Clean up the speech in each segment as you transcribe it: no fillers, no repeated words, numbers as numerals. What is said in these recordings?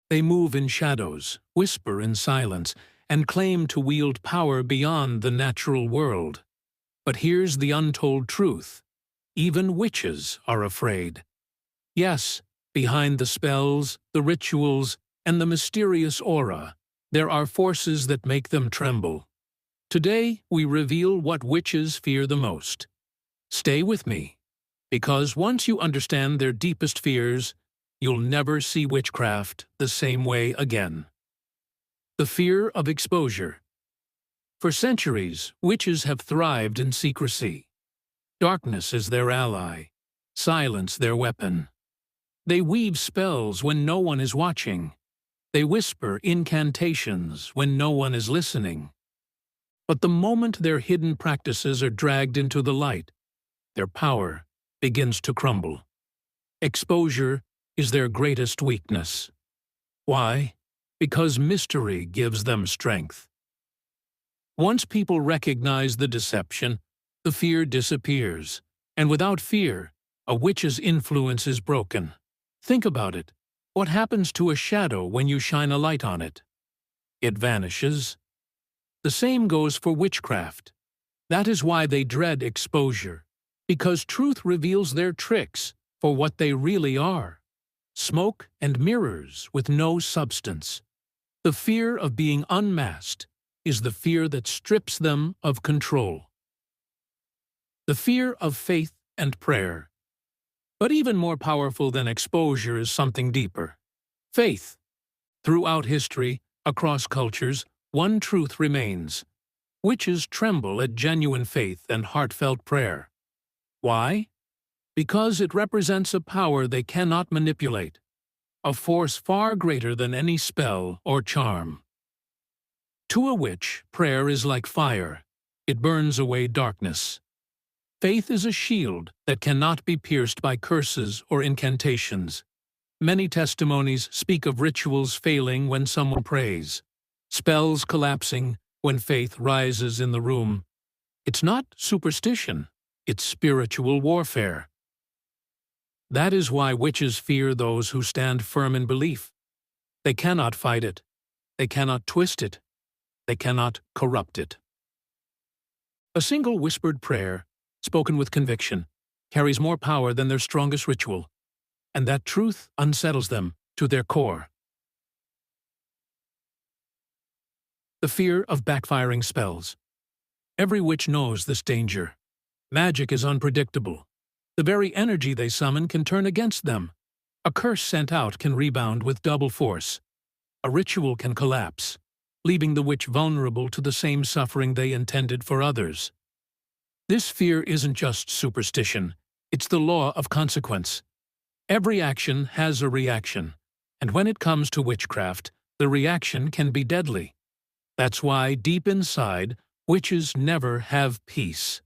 They move in shadows, whisper in silence, and claim to wield power beyond the natural world. But here's the untold truth. Even witches are afraid. Yes, behind the spells, the rituals, and the mysterious aura, there are forces that make them tremble. Today, we reveal what witches fear the most. Stay with me, because once you understand their deepest fears, you'll never see witchcraft the same way again. The fear of exposure. For centuries, witches have thrived in secrecy. Darkness is their ally, silence their weapon. They weave spells when no one is watching. They whisper incantations when no one is listening. But the moment their hidden practices are dragged into the light, their power begins to crumble. Exposure is their greatest weakness. Why? Because mystery gives them strength. Once people recognize the deception, the fear disappears, and without fear, a witch's influence is broken. Think about it. What happens to a shadow when you shine a light on it? It vanishes. The same goes for witchcraft. That is why they dread exposure, because truth reveals their tricks for what they really are: smoke and mirrors with no substance. The fear of being unmasked is the fear that strips them of control. The fear of faith and prayer. But even more powerful than exposure is something deeper: faith. Throughout history, across cultures, one truth remains. Witches tremble at genuine faith and heartfelt prayer. Why? Because it represents a power they cannot manipulate, a force far greater than any spell or charm. To a witch, prayer is like fire. It burns away darkness. Faith is a shield that cannot be pierced by curses or incantations. Many testimonies speak of rituals failing when someone prays, spells collapsing when faith rises in the room. It's not superstition, it's spiritual warfare. That is why witches fear those who stand firm in belief. They cannot fight it. They cannot twist it. They cannot corrupt it. A single whispered prayer, spoken with conviction, carries more power than their strongest ritual, and that truth unsettles them to their core. The fear of backfiring spells. Every witch knows this danger. Magic is unpredictable. The very energy they summon can turn against them. A curse sent out can rebound with double force. A ritual can collapse, leaving the witch vulnerable to the same suffering they intended for others. This fear isn't just superstition, it's the law of consequence. Every action has a reaction, and when it comes to witchcraft, the reaction can be deadly. That's why, deep inside, witches never have peace.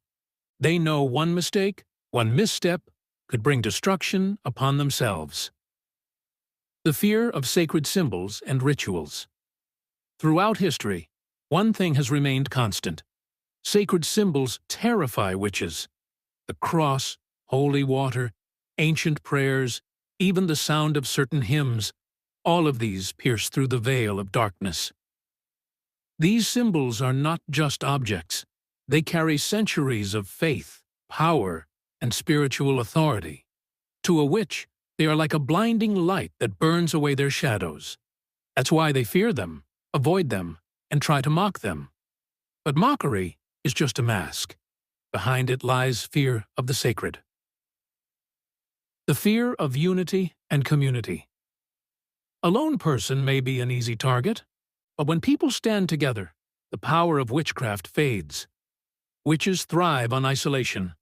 They know one mistake, one misstep, could bring destruction upon themselves. The fear of sacred symbols and rituals. Throughout history, one thing has remained constant. Sacred symbols terrify witches. The cross, holy water, ancient prayers, even the sound of certain hymns, all of these pierce through the veil of darkness. These symbols are not just objects. They carry centuries of faith, power, and spiritual authority. To a witch, they are like a blinding light that burns away their shadows. That's why they fear them, avoid them, and try to mock them. But mockery is just a mask. Behind it lies fear of the sacred. The fear of unity and community. A lone person may be an easy target, but when people stand together, the power of witchcraft fades. Witches thrive on isolation,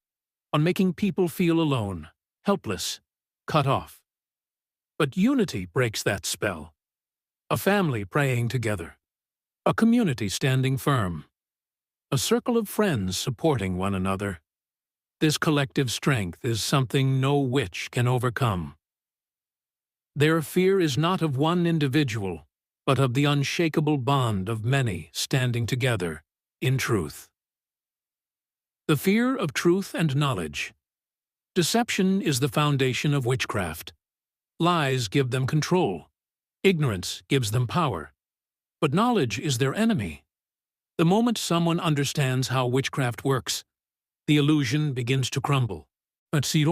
on making people feel alone, helpless, cut off. But unity breaks that spell. A family praying together, a community standing firm, a circle of friends supporting one another. This collective strength is something no witch can overcome. Their fear is not of one individual, but of the unshakable bond of many standing together in truth. The fear of truth and knowledge. Deception is the foundation of witchcraft. Lies give them control. Ignorance gives them power, but knowledge is their enemy. The moment someone understands how witchcraft works, the illusion begins to crumble. But see,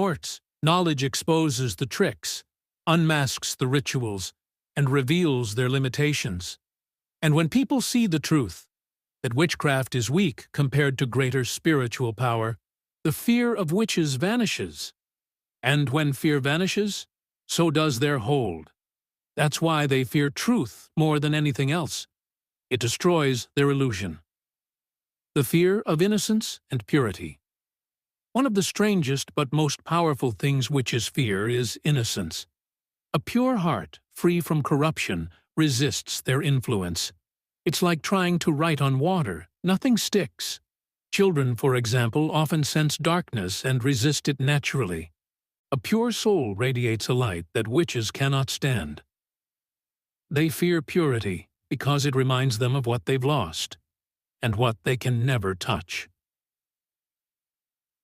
knowledge exposes the tricks, unmasks the rituals, and reveals their limitations. And when people see the truth, that witchcraft is weak compared to greater spiritual power, the fear of witches vanishes. And when fear vanishes, so does their hold. That's why they fear truth more than anything else. It destroys their illusion. The fear of innocence and purity. One of the strangest but most powerful things witches fear is innocence. A pure heart, free from corruption, resists their influence. It's like trying to write on water. Nothing sticks. Children, for example, often sense darkness and resist it naturally. A pure soul radiates a light that witches cannot stand. They fear purity because it reminds them of what they've lost and what they can never touch.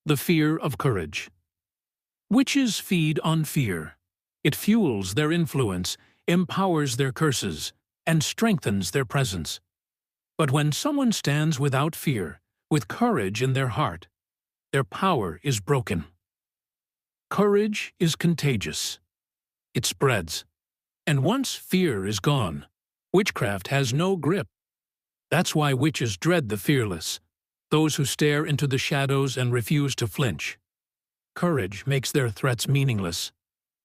The fear of courage. Witches feed on fear. It fuels their influence, empowers their curses, and strengthens their presence. But when someone stands without fear, with courage in their heart, their power is broken. Courage is contagious. It spreads. And once fear is gone, witchcraft has no grip. That's why witches dread the fearless, those who stare into the shadows and refuse to flinch. Courage makes their threats meaningless,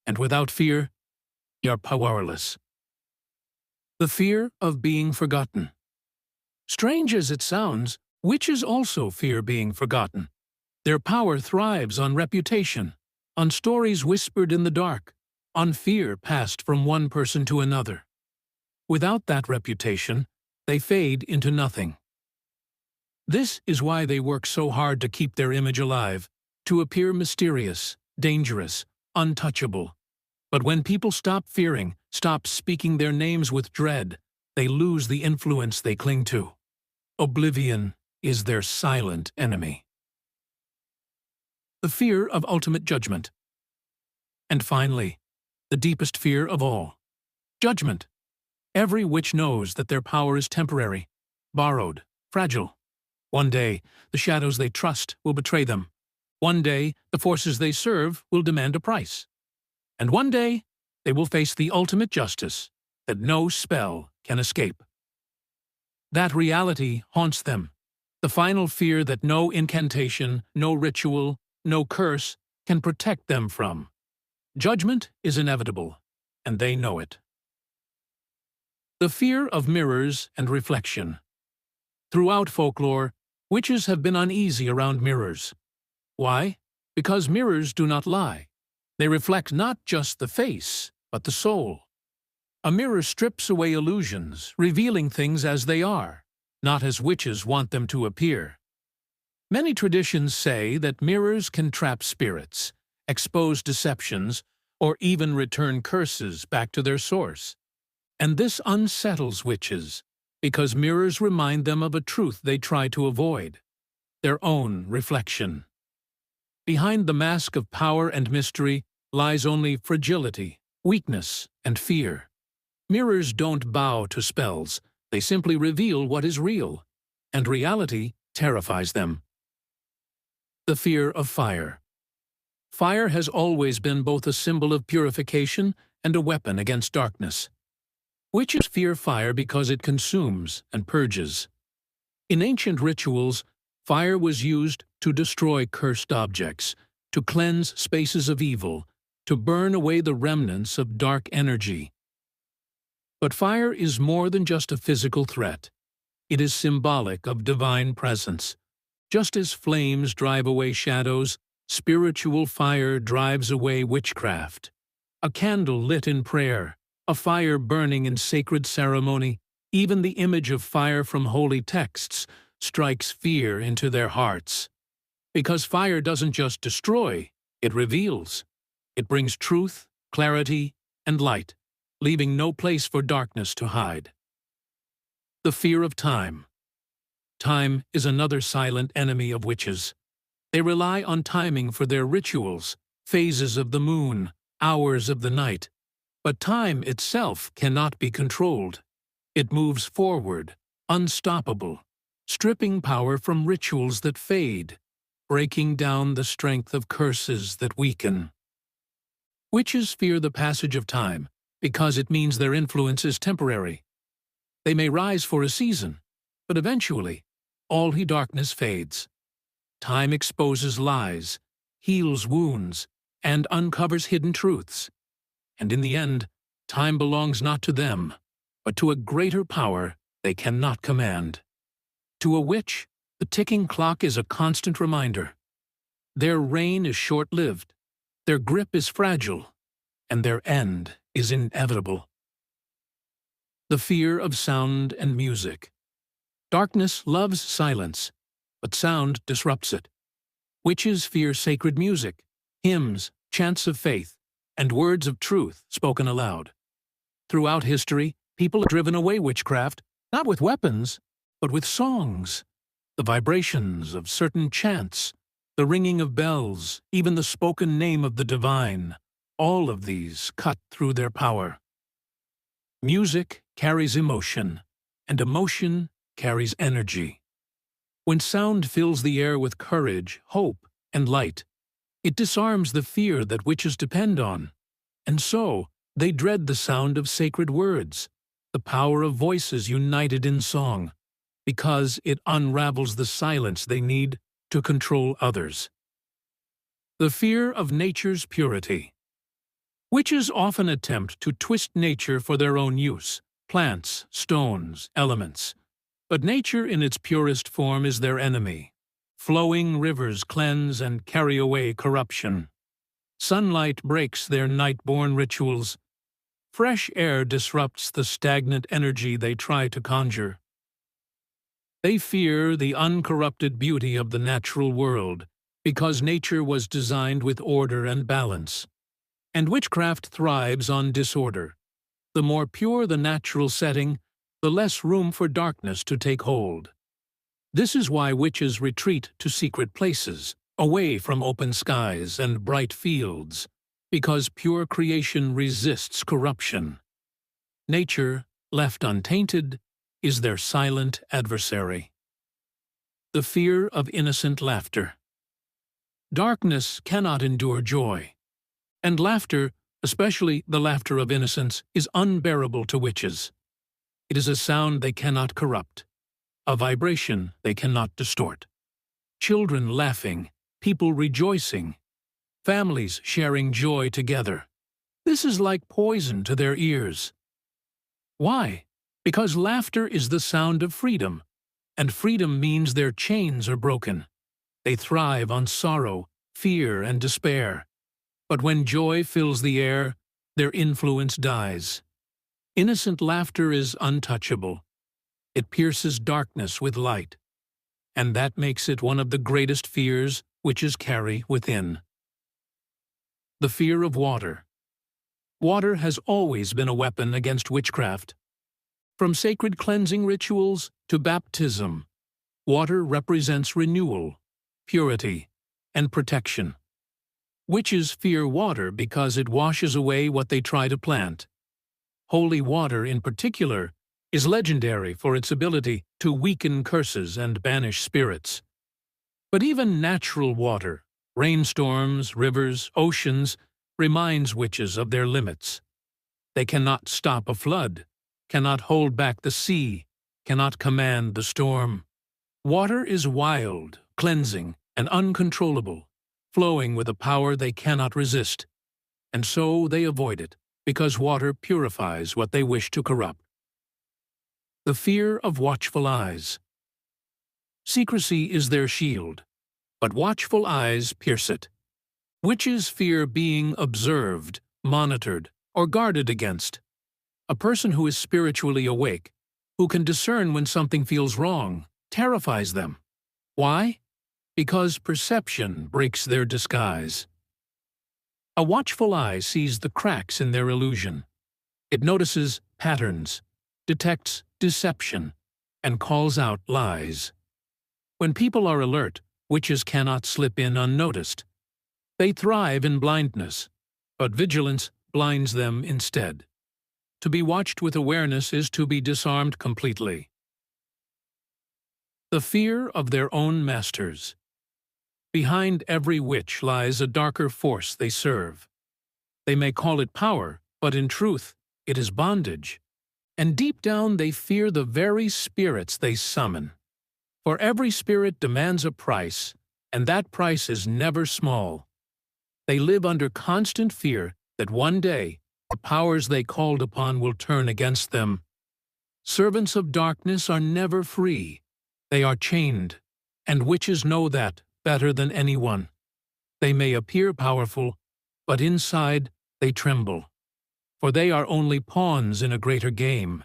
and without fear, you're powerless. The fear of being forgotten. Strange as it sounds, witches also fear being forgotten. Their power thrives on reputation, on stories whispered in the dark, on fear passed from one person to another. Without that reputation, they fade into nothing. This is why they work so hard to keep their image alive, to appear mysterious, dangerous, untouchable. But when people stop fearing, stop speaking their names with dread, they lose the influence they cling to. Oblivion is their silent enemy. The fear of ultimate judgment. And finally, the deepest fear of all, judgment. Every witch knows that their power is temporary, borrowed, fragile. One day, the shadows they trust will betray them. One day, the forces they serve will demand a price. And one day, they will face the ultimate justice that no spell can escape. That reality haunts them, the final fear that no incantation, no ritual, no curse can protect them from. Judgment is inevitable, and they know it. The fear of mirrors and reflection. Throughout folklore, witches have been uneasy around mirrors. Why? Because mirrors do not lie. They reflect not just the face, but the soul. A mirror strips away illusions, revealing things as they are, not as witches want them to appear. Many traditions say that mirrors can trap spirits, expose deceptions, or even return curses back to their source. And this unsettles witches, because mirrors remind them of a truth they try to avoid, their own reflection. Behind the mask of power and mystery lies only fragility, weakness, and fear. Mirrors don't bow to spells, they simply reveal what is real, and reality terrifies them. The fear of fire. Fire has always been both a symbol of purification and a weapon against darkness. Witches fear fire because it consumes and purges. In ancient rituals, fire was used to destroy cursed objects, to cleanse spaces of evil, to burn away the remnants of dark energy. But fire is more than just a physical threat. It is symbolic of divine presence. Just as flames drive away shadows, spiritual fire drives away witchcraft. A candle lit in prayer, a fire burning in sacred ceremony, even the image of fire from holy texts strikes fear into their hearts. Because fire doesn't just destroy, it reveals. It brings truth, clarity, and light, leaving no place for darkness to hide. The fear of time. Time is another silent enemy of witches. They rely on timing for their rituals, phases of the moon, hours of the night. But time itself cannot be controlled. It moves forward, unstoppable, stripping power from rituals that fade, breaking down the strength of curses that weaken. Witches fear the passage of time because it means their influence is temporary. They may rise for a season, but eventually, all darkness fades. Time exposes lies, heals wounds, and uncovers hidden truths. And in the end, time belongs not to them, but to a greater power they cannot command. To a witch, the ticking clock is a constant reminder. Their reign is short-lived, their grip is fragile, and their end is inevitable. The fear of sound and music. Darkness loves silence, but sound disrupts it. Witches fear sacred music, hymns, chants of faith, and words of truth spoken aloud. Throughout history, people have driven away witchcraft, not with weapons, but with songs. The vibrations of certain chants, the ringing of bells, even the spoken name of the divine, all of these cut through their power. Music carries emotion, and emotion carries energy. When sound fills the air with courage, hope, and light, it disarms the fear that witches depend on. And so, they dread the sound of sacred words, the power of voices united in song, because it unravels the silence they need to control others. The fear of nature's purity. Witches often attempt to twist nature for their own use, plants, stones, elements. But nature in its purest form is their enemy. Flowing rivers cleanse and carry away corruption. Sunlight breaks their night-born rituals. Fresh air disrupts the stagnant energy they try to conjure. They fear the uncorrupted beauty of the natural world, because nature was designed with order and balance. And witchcraft thrives on disorder. The more pure the natural setting, the less room for darkness to take hold. This is why witches retreat to secret places, away from open skies and bright fields, because pure creation resists corruption. Nature, left untainted, is their silent adversary. The fear of innocent laughter. Darkness cannot endure joy, and laughter, especially the laughter of innocence, is unbearable to witches. It is a sound they cannot corrupt, a vibration they cannot distort. Children laughing, people rejoicing, families sharing joy together. This is like poison to their ears. Why? Because laughter is the sound of freedom, and freedom means their chains are broken. They thrive on sorrow, fear, and despair. But when joy fills the air, their influence dies. Innocent laughter is untouchable. It pierces darkness with light, and that makes it one of the greatest fears witches carry within. The fear of water. Water has always been a weapon against witchcraft. From sacred cleansing rituals to baptism, water represents renewal, purity, and protection. Witches fear water because it washes away what they try to plant. Holy water, in particular, is legendary for its ability to weaken curses and banish spirits. But even natural water, rainstorms, rivers, oceans, reminds witches of their limits. They cannot stop a flood, cannot hold back the sea, cannot command the storm. Water is wild, cleansing, and uncontrollable, flowing with a power they cannot resist. And so they avoid it, because water purifies what they wish to corrupt. The fear of watchful eyes. Secrecy is their shield, but watchful eyes pierce it. Witches fear being observed, monitored, or guarded against. A person who is spiritually awake, who can discern when something feels wrong, terrifies them. Why? Because perception breaks their disguise. A watchful eye sees the cracks in their illusion. It notices patterns, detects deception, and calls out lies. When people are alert, witches cannot slip in unnoticed. They thrive in blindness, but vigilance blinds them instead. To be watched with awareness is to be disarmed completely. The fear of their own masters. Behind every witch lies a darker force they serve. They may call it power, but in truth, it is bondage. And deep down they fear the very spirits they summon. For every spirit demands a price, and that price is never small. They live under constant fear that one day the powers they called upon will turn against them. Servants of darkness are never free. They are chained, and witches know that better than anyone. They may appear powerful, but inside they tremble, for they are only pawns in a greater game,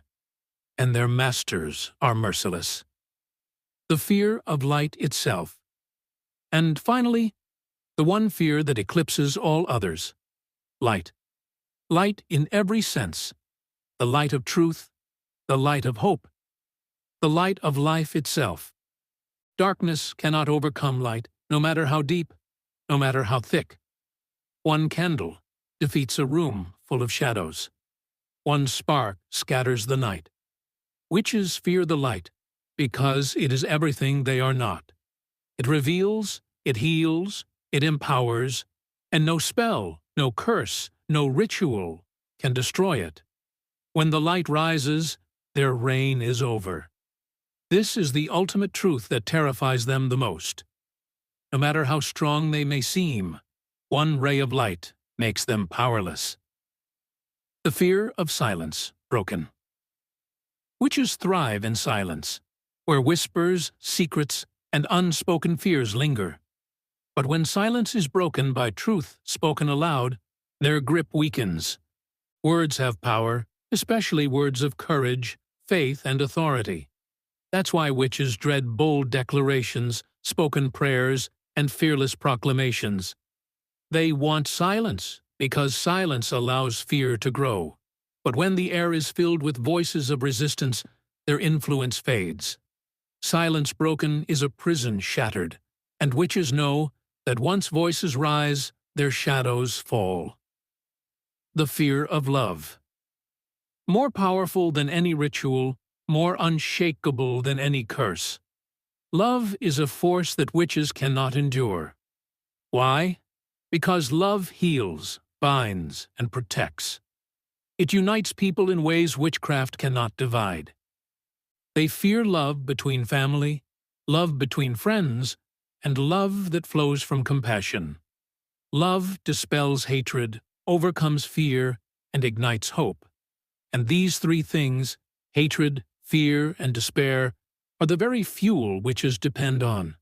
and their masters are merciless. The fear of light itself. And finally, the one fear that eclipses all others: light. Light in every sense. The light of truth, the light of hope, the light of life itself. Darkness cannot overcome light, no matter how deep, no matter how thick. One candle defeats a room full of shadows. One spark scatters the night. Witches fear the light because it is everything they are not. It reveals, it heals, it empowers, and no spell, no curse, no ritual can destroy it. When the light rises, their reign is over. This is the ultimate truth that terrifies them the most. No matter how strong they may seem, one ray of light makes them powerless. The fear of silence broken. Witches thrive in silence, where whispers, secrets, and unspoken fears linger. But when silence is broken by truth spoken aloud, their grip weakens. Words have power, especially words of courage, faith, and authority. That's why witches dread bold declarations, spoken prayers, and fearless proclamations. They want silence, because silence allows fear to grow. But when the air is filled with voices of resistance, their influence fades. Silence broken is a prison shattered, and witches know that once voices rise, their shadows fall. The fear of love. More powerful than any ritual, more unshakable than any curse. Love is a force that witches cannot endure. Why? Because love heals, binds, and protects. It unites people in ways witchcraft cannot divide. They fear love between family, love between friends, and love that flows from compassion. Love dispels hatred, overcomes fear, and ignites hope. And these three things, hatred, fear, and despair, are the very fuel witches depend on.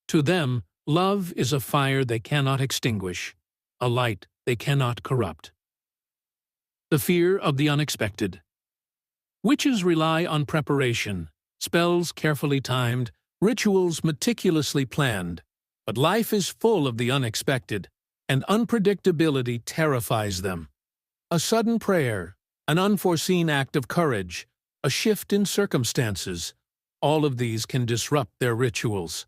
To them, love is a fire they cannot extinguish, a light they cannot corrupt. The fear of the unexpected. Witches rely on preparation, spells carefully timed, rituals meticulously planned. But life is full of the unexpected, and unpredictability terrifies them. A sudden prayer, an unforeseen act of courage, a shift in circumstances, all of these can disrupt their rituals.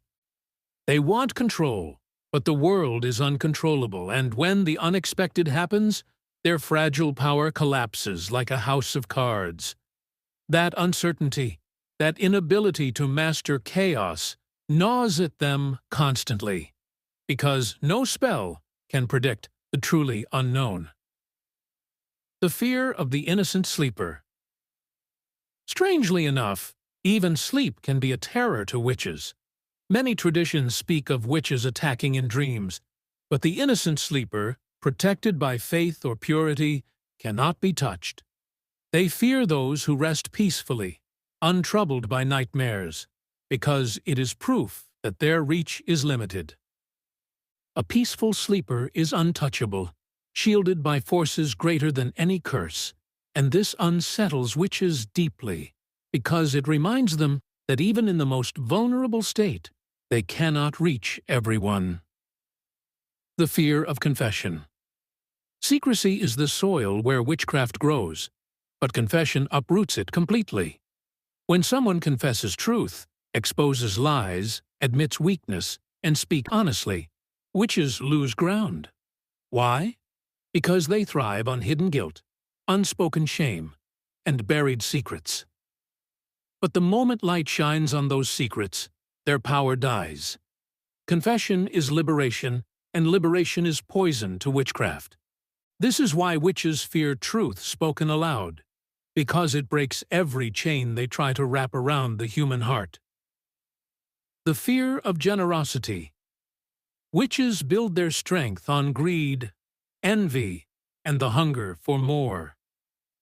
They want control, but the world is uncontrollable, and when the unexpected happens, their fragile power collapses like a house of cards. That uncertainty, that inability to master chaos, gnaws at them constantly, because no spell can predict the truly unknown. The fear of the innocent sleeper. Strangely enough, even sleep can be a terror to witches. Many traditions speak of witches attacking in dreams, but the innocent sleeper, protected by faith or purity, cannot be touched. They fear those who rest peacefully, untroubled by nightmares, because it is proof that their reach is limited. A peaceful sleeper is untouchable, shielded by forces greater than any curse, and this unsettles witches deeply, because it reminds them that even in the most vulnerable state, they cannot reach everyone. The fear of confession. Secrecy is the soil where witchcraft grows, but confession uproots it completely. When someone confesses truth, exposes lies, admits weakness, and speaks honestly, witches lose ground. Why? because they thrive on hidden guilt, unspoken shame, and buried secrets. But the moment light shines on those secrets, their power dies. Confession is liberation, and liberation is poison to witchcraft. This is why witches fear truth spoken aloud, because it breaks every chain they try to wrap around the human heart. The fear of generosity. Witches build their strength on greed, envy, and the hunger for more.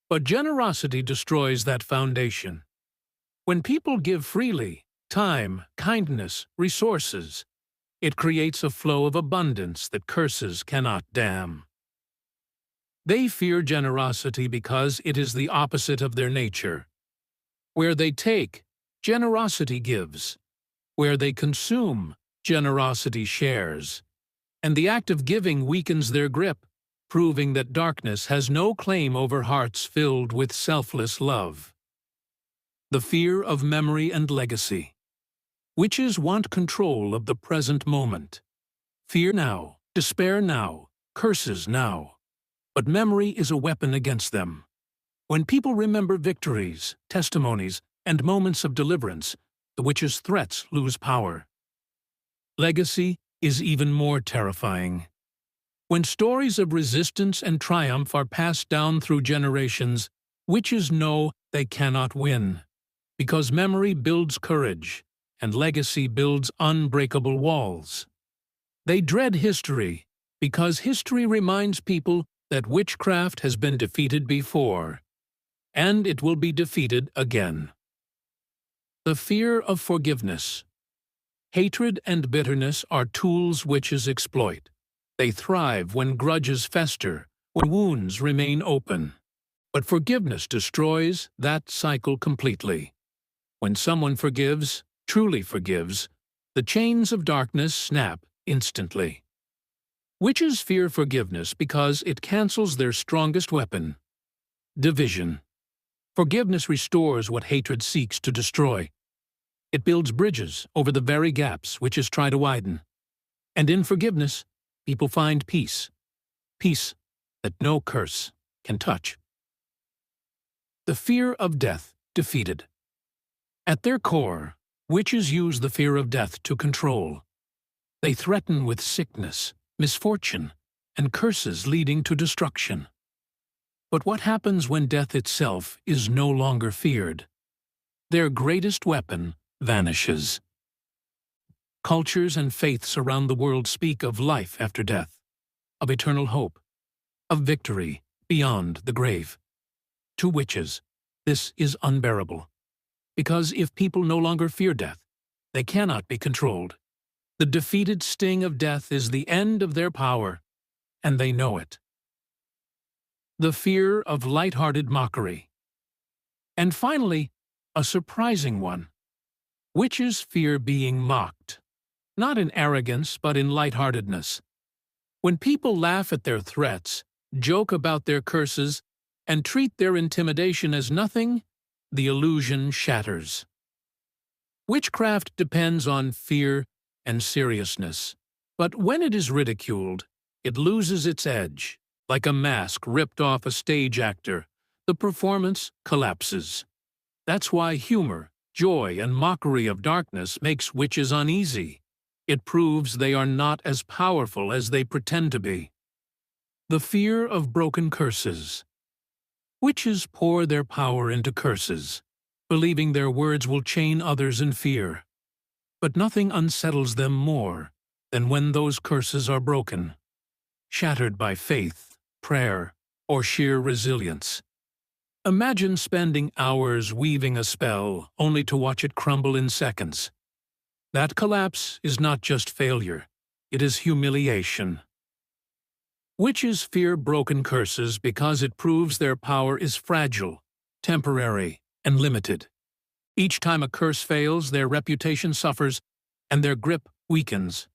But generosity destroys that foundation. When people give freely, time, kindness, resources, it creates a flow of abundance that curses cannot dam. They fear generosity because it is the opposite of their nature. Where they take, generosity gives. Where they consume, generosity shares. And the act of giving weakens their grip, proving that darkness has no claim over hearts filled with selfless love. The fear of memory and legacy. Witches want control of the present moment. Fear now, despair now, curses now. But memory is a weapon against them. When people remember victories, testimonies, and moments of deliverance, the witch's threats lose power. Legacy is even more terrifying. When stories of resistance and triumph are passed down through generations, witches know they cannot win, because memory builds courage, and legacy builds unbreakable walls. They dread history, because history reminds people that witchcraft has been defeated before, and it will be defeated again. The fear of forgiveness. Hatred and bitterness are tools witches exploit. They thrive when grudges fester, when wounds remain open. But forgiveness destroys that cycle completely. When someone forgives, truly forgives, the chains of darkness snap instantly. Witches fear forgiveness because it cancels their strongest weapon: division. Forgiveness restores what hatred seeks to destroy. It builds bridges over the very gaps witches try to widen. And in forgiveness, people find peace. Peace that no curse can touch. The fear of death defeated. At their core, witches use the fear of death to control. They threaten with sickness, misfortune, and curses leading to destruction. But what happens when death itself is no longer feared? Their greatest weapon vanishes. Cultures and faiths around the world speak of life after death, of eternal hope, of victory beyond the grave. To witches, this is unbearable, because if people no longer fear death, they cannot be controlled. The defeated sting of death is the end of their power, and they know it. The fear of light-hearted mockery. And finally, a surprising one. Witches fear being mocked, not in arrogance but in light-heartedness. When people laugh at their threats, joke about their curses, and treat their intimidation as nothing, the illusion shatters. Witchcraft depends on fear and seriousness, but when it is ridiculed, it loses its edge. Like a mask ripped off a stage actor, the performance collapses. That's why humor, joy, and mockery of darkness makes witches uneasy. It proves they are not as powerful as they pretend to be. The fear of broken curses. Witches pour their power into curses, believing their words will chain others in fear. But nothing unsettles them more than when those curses are broken, shattered by faith, prayer, or sheer resilience. Imagine spending hours weaving a spell only to watch it crumble in seconds. That collapse is not just failure, it is humiliation. Witches fear broken curses because it proves their power is fragile, temporary, and limited. Each time a curse fails, their reputation suffers, and their grip weakens.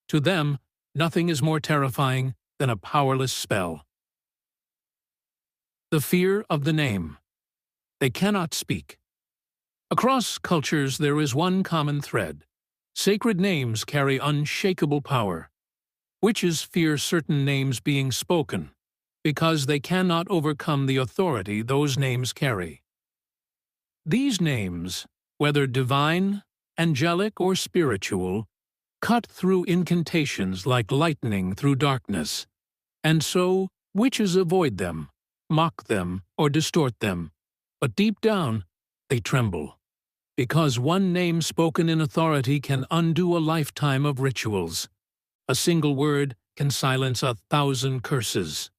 To them, nothing is more terrifying than a powerless spell. The fear of the name. They cannot speak. Across cultures there is one common thread. Sacred names carry unshakable power. Witches fear certain names being spoken, because they cannot overcome the authority those names carry. These names, whether divine, angelic, or spiritual, cut through incantations like lightning through darkness, and so witches avoid them, mock them, or distort them. But deep down, they tremble, because one name spoken in authority can undo a lifetime of rituals. A single word can silence 1,000 curses.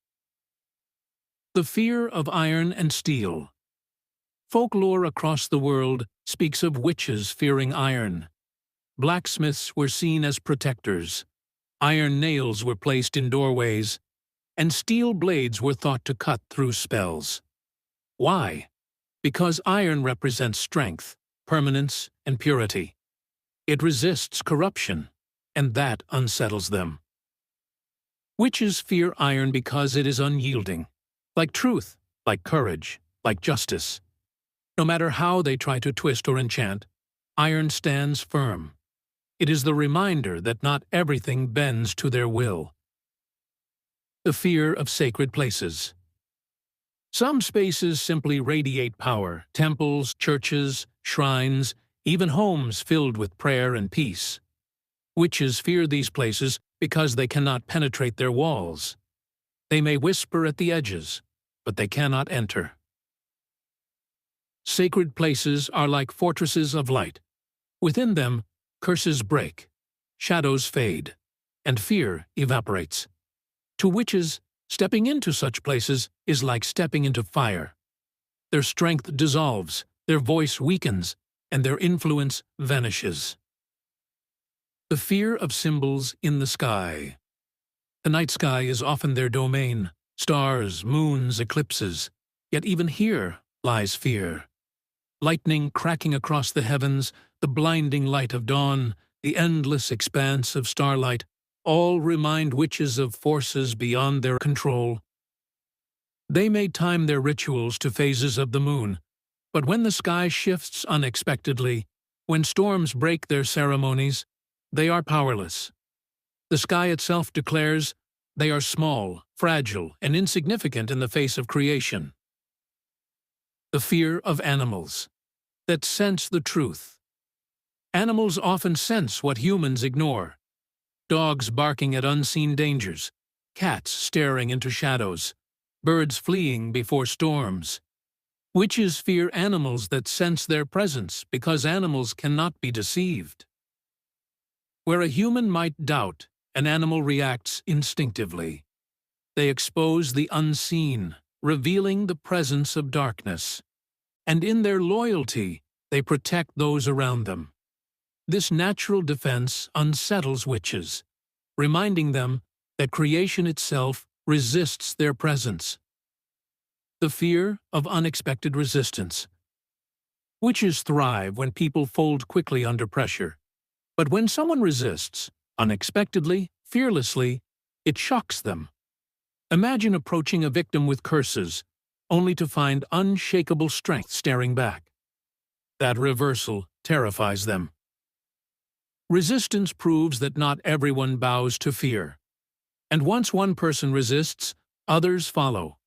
The fear of iron and steel. Folklore across the world speaks of witches fearing iron. Blacksmiths were seen as protectors. Iron nails were placed in doorways, and steel blades were thought to cut through spells. Why? Because iron represents strength, permanence, and purity. It resists corruption, and that unsettles them. Witches fear iron because it is unyielding, like truth, like courage, like justice. No matter how they try to twist or enchant, iron stands firm. It is the reminder that not everything bends to their will. The fear of sacred places. Some spaces simply radiate power: temples, churches, shrines, even homes filled with prayer and peace. Witches fear these places because they cannot penetrate their walls. They may whisper at the edges, but they cannot enter. Sacred places are like fortresses of light. Within them, curses break, shadows fade, and fear evaporates. To witches, stepping into such places is like stepping into fire. Their strength dissolves, their voice weakens, and their influence vanishes. The fear of symbols in the sky. The night sky is often their domain: stars, moons, eclipses. Yet even here lies fear. Lightning cracking across the heavens, the blinding light of dawn, the endless expanse of starlight, all remind witches of forces beyond their control. They may time their rituals to phases of the moon, but when the sky shifts unexpectedly, when storms break their ceremonies, they are powerless. The sky itself declares they are small, fragile, and insignificant in the face of creation. The fear of animals that sense the truth. Animals often sense what humans ignore. Dogs barking at unseen dangers, cats staring into shadows, birds fleeing before storms. Witches fear animals that sense their presence because animals cannot be deceived. Where a human might doubt, an animal reacts instinctively. They expose the unseen, revealing the presence of darkness. And in their loyalty, they protect those around them. This natural defense unsettles witches, reminding them that creation itself resists their presence. The fear of unexpected resistance. Witches thrive when people fold quickly under pressure. But when someone resists, unexpectedly, fearlessly, it shocks them. Imagine approaching a victim with curses, only to find unshakable strength staring back. That reversal terrifies them. Resistance proves that not everyone bows to fear. And once one person resists, others follow.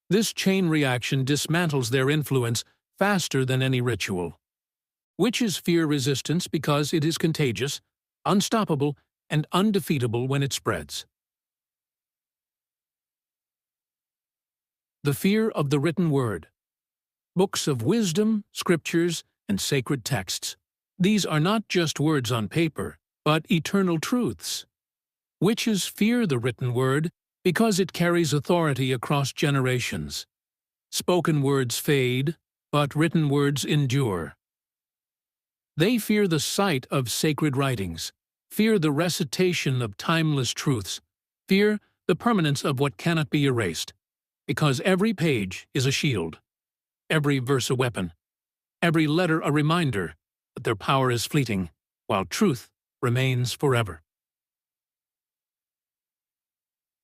This chain reaction dismantles their influence faster than any ritual. Witches fear resistance because it is contagious, unstoppable, and undefeatable when it spreads. The fear of the written word. Books of wisdom, scriptures, and sacred texts. These are not just words on paper, but eternal truths. Witches fear the written word because it carries authority across generations. Spoken words fade, but written words endure. They fear the sight of sacred writings, fear the recitation of timeless truths, fear the permanence of what cannot be erased, because every page is a shield, every verse a weapon, every letter a reminder that their power is fleeting, while truth remains forever.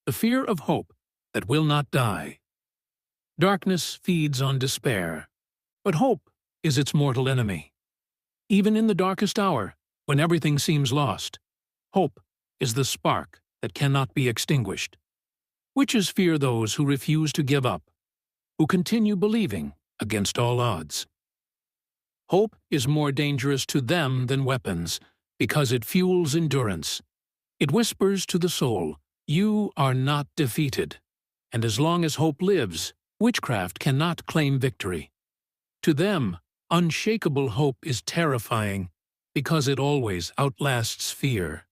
The fear of hope that will not die. Darkness feeds on despair, but hope is its mortal enemy. Even in the darkest hour, when everything seems lost, hope is the spark that cannot be extinguished. Witches fear those who refuse to give up, who continue believing against all odds. Hope is more dangerous to them than weapons, because it fuels endurance. It whispers to the soul, "You are not defeated." And as long as hope lives, witchcraft cannot claim victory. To them, unshakable hope is terrifying, because it always outlasts fear.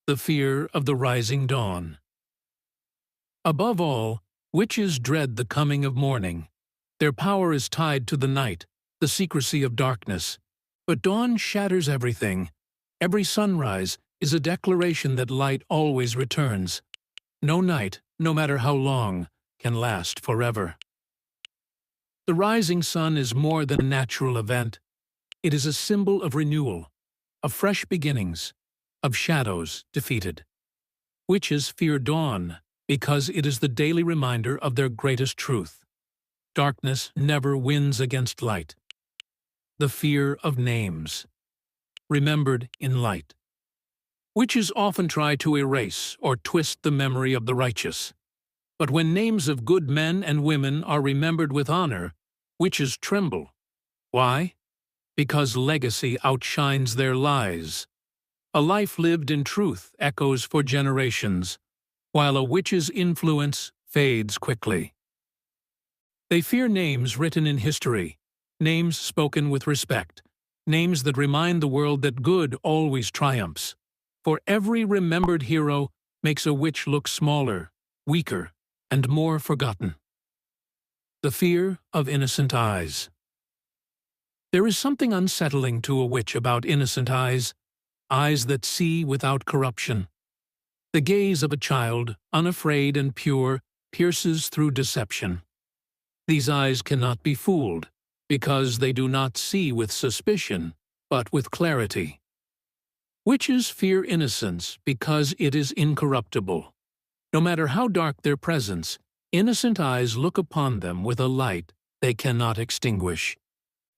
The fear of the rising dawn. Above all, witches dread the coming of morning. Their power is tied to the night, the secrecy of darkness. But dawn shatters everything. Every sunrise is a declaration that light always returns. No night, no matter how long, can last forever. The rising sun is more than a natural event. It is a symbol of renewal, of fresh beginnings, of shadows defeated. Witches fear dawn because it is the daily reminder of their greatest truth. Darkness never wins against light. The fear of names, remembered in light. Witches often try to erase or twist the memory of the righteous. But when names of good men and women are remembered with honor, witches tremble. Why? Because legacy outshines their lies. A life lived in truth echoes for generations, while a witch's influence fades quickly. They fear names written in history, names spoken with respect, names that remind the world that good always triumphs. For every remembered hero makes a witch look smaller, weaker, and more forgotten. The fear of innocent eyes. There is something unsettling to a witch about innocent eyes, eyes that see without corruption. The gaze of a child, unafraid and pure, pierces through deception. These eyes cannot be fooled, because they do not see with suspicion, but with clarity. Witches fear innocence because it is incorruptible. No matter how dark their presence, innocent eyes look upon them with a light they cannot extinguish.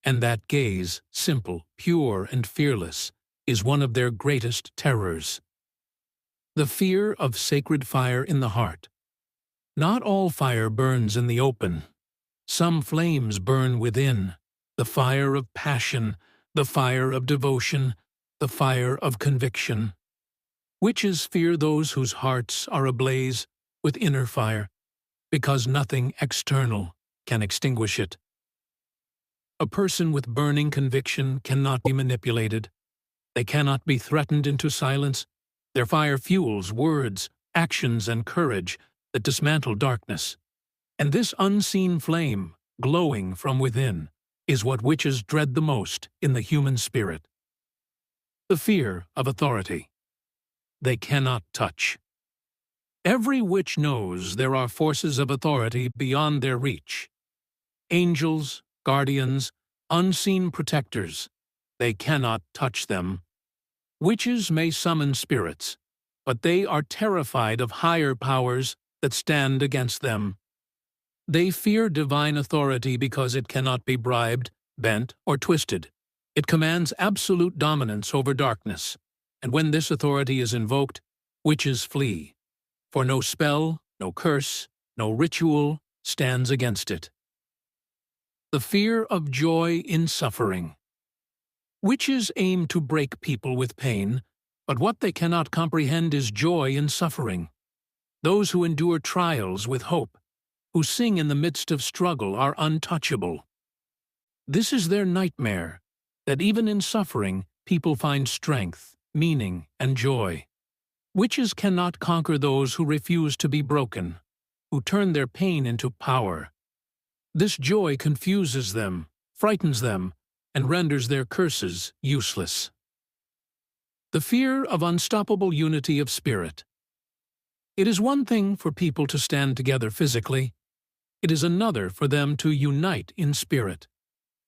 And that gaze, simple, pure, and fearless, is one of their greatest terrors. The fear of sacred fire in the heart. Not all fire burns in the open. Some flames burn within, the fire of passion, the fire of devotion, the fire of conviction. Witches fear those whose hearts are ablaze with inner fire, because nothing external can extinguish it. A person with burning conviction cannot be manipulated. They cannot be threatened into silence. Their fire fuels words, actions, and courage that dismantle darkness. And this unseen flame, glowing from within, is what witches dread the most in the human spirit. The fear of authority. They cannot touch. Every witch knows there are forces of authority beyond their reach. Angels, guardians, unseen protectors. They cannot touch them. Witches may summon spirits, but they are terrified of higher powers that stand against them. They fear divine authority because it cannot be bribed, bent, or twisted. It commands absolute dominance over darkness, and when this authority is invoked, witches flee. For no spell, no curse, no ritual stands against it. The fear of joy in suffering. Witches aim to break people with pain, but what they cannot comprehend is joy in suffering. Those who endure trials with hope, who sing in the midst of struggle, are untouchable. This is their nightmare, that even in suffering, people find strength, meaning, and joy. Witches cannot conquer those who refuse to be broken, who turn their pain into power. This joy confuses them, frightens them, and renders their curses useless. The fear of unstoppable unity of spirit. It is one thing for people to stand together physically. It is another for them to unite in spirit.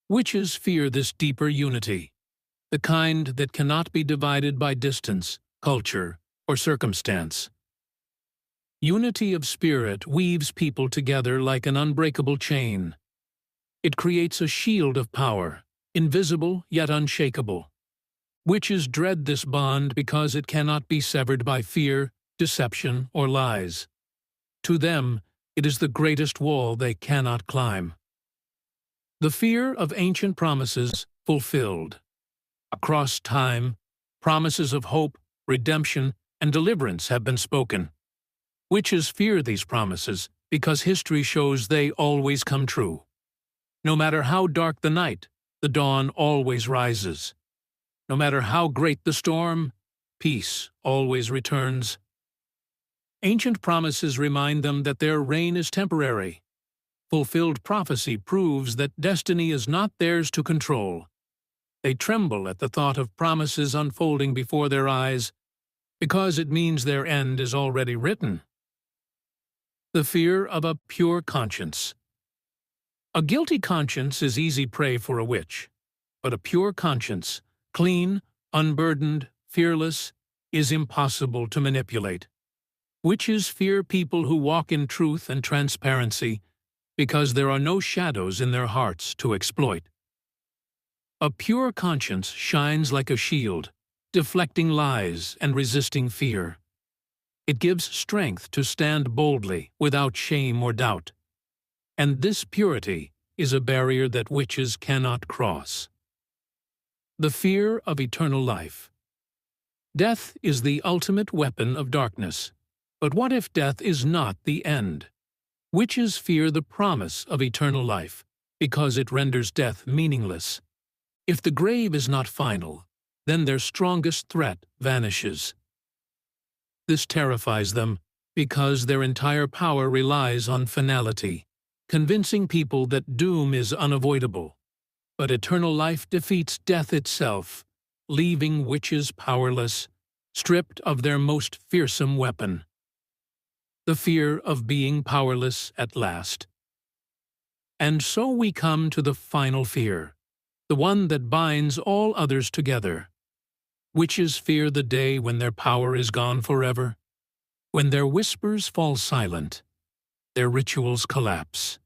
Witches fear this deeper unity, the kind that cannot be divided by distance, culture, or circumstance. Unity of spirit weaves people together like an unbreakable chain. It creates a shield of power, invisible yet unshakable. Witches dread this bond because it cannot be severed by fear, deception, or lies. To them, it is the greatest wall they cannot climb. The fear of ancient promises fulfilled. Across time, promises of hope, redemption, and deliverance have been spoken. Witches fear these promises because history shows they always come true. No matter how dark the night, the dawn always rises. No matter how great the storm, peace always returns. Ancient promises remind them that their reign is temporary. Fulfilled prophecy proves that destiny is not theirs to control. They tremble at the thought of promises unfolding before their eyes because it means their end is already written. The fear of a pure conscience. A guilty conscience is easy prey for a witch, but a pure conscience, clean, unburdened, fearless, is impossible to manipulate. Witches fear people who walk in truth and transparency because there are no shadows in their hearts to exploit. A pure conscience shines like a shield, deflecting lies and resisting fear. It gives strength to stand boldly without shame or doubt. And this purity is a barrier that witches cannot cross. The fear of eternal life. Death is the ultimate weapon of darkness. But what if death is not the end? Witches fear the promise of eternal life because it renders death meaningless. If the grave is not final, then their strongest threat vanishes. This terrifies them because their entire power relies on finality, convincing people that doom is unavoidable. But eternal life defeats death itself, leaving witches powerless, stripped of their most fearsome weapon. The fear of being powerless at last. And so we come to the final fear, the one that binds all others together. Witches fear the day when their power is gone forever, when their whispers fall silent, their rituals collapse,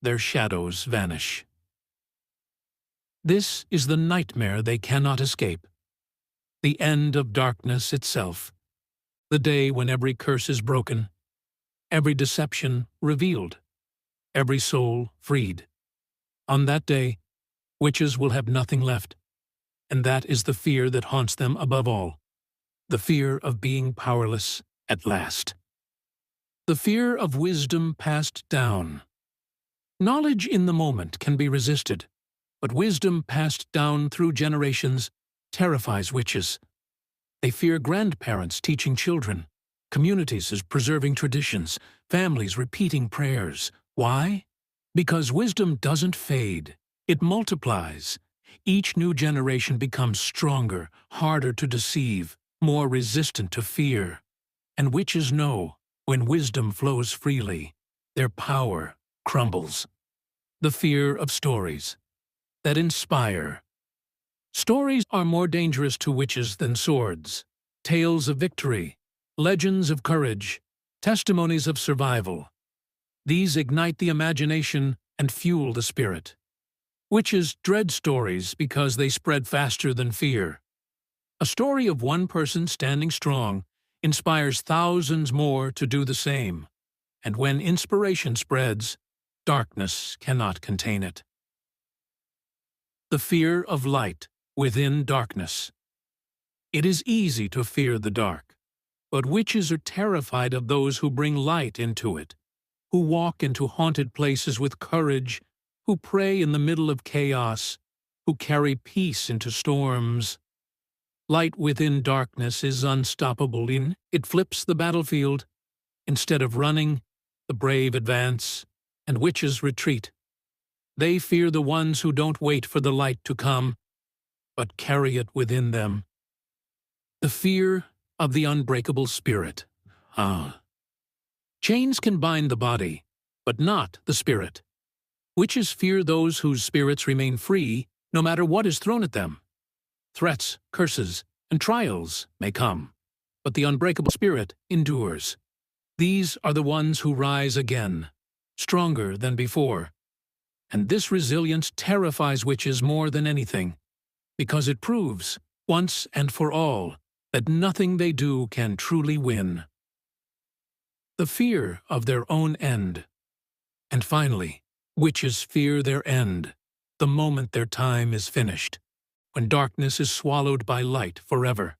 their shadows vanish. This is the nightmare they cannot escape, the end of darkness itself, the day when every curse is broken, every deception revealed, every soul freed. On that day, witches will have nothing left, and that is the fear that haunts them above all, the fear of being powerless at last. The fear of wisdom passed down. Knowledge in the moment can be resisted, but wisdom passed down through generations terrifies witches. They fear grandparents teaching children, communities as preserving traditions, families repeating prayers. Why? Because wisdom doesn't fade, it multiplies. Each new generation becomes stronger, harder to deceive, more resistant to fear. And witches know, when wisdom flows freely, their power crumbles. The fear of stories that inspire. Stories are more dangerous to witches than swords. Tales of victory, legends of courage, testimonies of survival. These ignite the imagination and fuel the spirit. Witches dread stories because they spread faster than fear. A story of one person standing strong inspires thousands more to do the same. And when inspiration spreads, darkness cannot contain it. The fear of light within darkness. It is easy to fear the dark, but witches are terrified of those who bring light into it, who walk into haunted places with courage, who pray in the middle of chaos, who carry peace into storms. Light within darkness is unstoppable. It flips the battlefield. Instead of running, the brave advance, and witches retreat. They fear the ones who don't wait for the light to come, but carry it within them. The fear of the unbreakable spirit. Chains can bind the body, but not the spirit. Witches fear those whose spirits remain free no matter what is thrown at them. Threats, curses, and trials may come, but the unbreakable spirit endures. These are the ones who rise again, stronger than before. And this resilience terrifies witches more than anything, because it proves, once and for all, that nothing they do can truly win. the fear of their own end. And finally, witches fear their end, the moment their time is finished, when darkness is swallowed by light forever.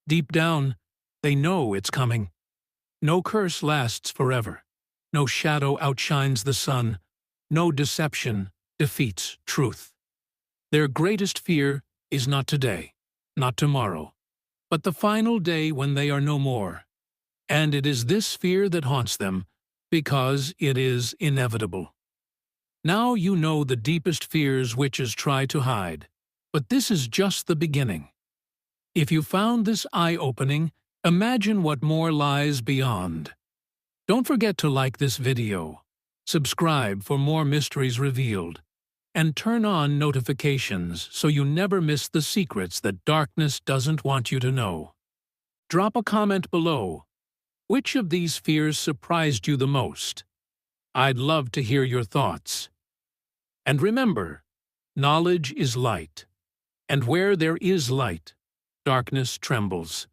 Deep down, they know it's coming. No curse lasts forever. No shadow outshines the sun. No deception defeats truth. Their greatest fear is not today, not tomorrow, but the final day when they are no more. And it is this fear that haunts them, because it is inevitable. Now you know the deepest fears witches try to hide, but this is just the beginning. If you found this eye-opening, imagine what more lies beyond. Don't forget to like this video, subscribe for more mysteries revealed, and turn on notifications so you never miss the secrets that darkness doesn't want you to know. Drop a comment below. Which of these fears surprised you the most? I'd love to hear your thoughts. And remember, knowledge is light, and where there is light, darkness trembles.